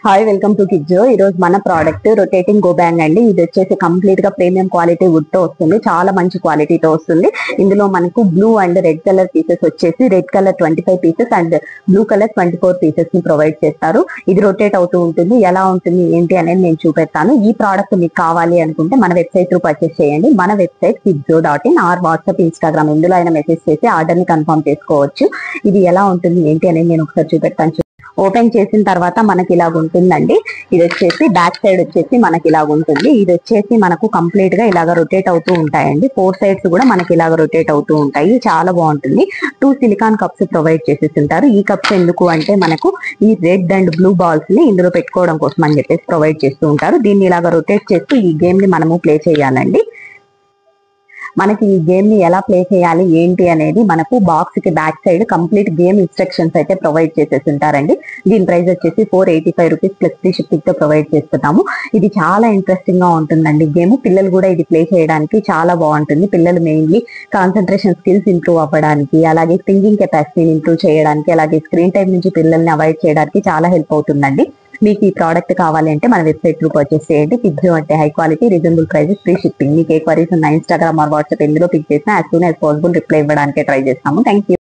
Hi, welcome to కిడ్జో. ఈ రోజు మన ప్రోడక్ట్ రొటేటింగ్ గో బ్యాంగ్ అండి. ఇది వచ్చేసి కంప్లీట్ గా ప్రీమియం క్వాలిటీ వుడ్ తో వస్తుంది. చాలా మంచి క్వాలిటీతో వస్తుంది. ఇందులో మనకు blue and red colour pieces వచ్చేసి red colour 25 pieces and blue colour 24 pieces ని ప్రొవైడ్ చేస్తారు. ఇది రొటేట్ అవుతూ ఉంటుంది. ఎలా ఉంటుంది ఏంటి అనేది నేను చూపెడతాను. ఈ ప్రోడక్ట్ మీకు కావాలి అనుకుంటే మన వెబ్సైట్ త్రూ పర్చేస్ చేయండి. మన website kidzo.in are WhatsApp, Instagram ఇందులో అయినా మెసేజ్ చేసి ఆర్డర్ ని కన్ఫర్మ్ చేసుకోవచ్చు. ఇది ఎలా ఉంటుంది ఏంటి అనేది నేను ఒకసారి చూపెడతాను. ఓపెన్ చేసిన తర్వాత మనకి ఇలాగ ఉంటుందండి. ఇది వచ్చేసి బ్యాక్ సైడ్ వచ్చేసి మనకి ఇలాగ ఉంటుంది. ఇది వచ్చేసి మనకు కంప్లీట్ గా ఇలాగ రొటేట్ అవుతూ ఉంటాయండి. 4 సైడ్స్ కూడా మనకి ఇలాగ రొటేట్ అవుతూ ఉంటాయి. చాలా బాగుంటుంది. 2 సిలికాన్ కప్స్ ప్రొవైడ్ చేసేసి ఉంటారు. ఈ కప్స్ ఎందుకు అంటే మనకు ఈ రెడ్ అండ్ బ్లూ బాల్స్ ని ఇందులో పెట్టుకోవడం కోసం అని చెప్పేసి ప్రొవైడ్ చేస్తూ ఉంటారు. దీన్ని ఇలాగ రొటేట్ చేస్తూ ఈ గేమ్ ని మనము ప్లే చేయాలండి. మనకి ఈ గేమ్ ని ఎలా ప్లే చేయాలి ఏంటి అనేది మనకు బాక్స్ కి back side complete game instructions అయితే ప్రొవైడ్ చేసేసి ఉంటారండి. దీని ప్రైస్ వచ్చేసి 485 రూపీస్ ప్లస్ ఫ్రీ షిప్పింగ్ తో ప్రొవైడ్ చేస్తున్నాము. ఇది చాలా ఇంట్రెస్టింగ్ గా ఉంటుందండి గేమ్. పిల్లలు కూడా ఇది ప్లే చేయడానికి చాలా బాగుంటుంది. పిల్లలు మెయిన్లీ కాన్సన్ట్రేషన్ స్కిల్స్ ఇంప్రూవ్ అవ్వడానికి, అలాగే థింకింగ్ కెపాసిటీని ఇంప్రూవ్ చేయడానికి, అలాగే స్క్రీన్ టైం నుంచి పిల్లల్ని అవాయిడ్ చేయడానికి చాలా హెల్ప్ అవుతుందండి. మీకు ఈ ప్రోడక్ట్ కావాలి అంటే మన వెబ్సైట్ త్రూ పర్చేస్ చేయండి. కిడ్జో అంటే high quality, reasonable prices, free shipping. మీకు ఏ క్వరీస్ ఉన్న ఇన్స్టాగ్రామ్ ఆర్ వాట్సాప్ ఎందులో పిక్ చేసినా as soon as possible reply ఇవ్వడానికి ట్రై చేస్తాము. Thank you.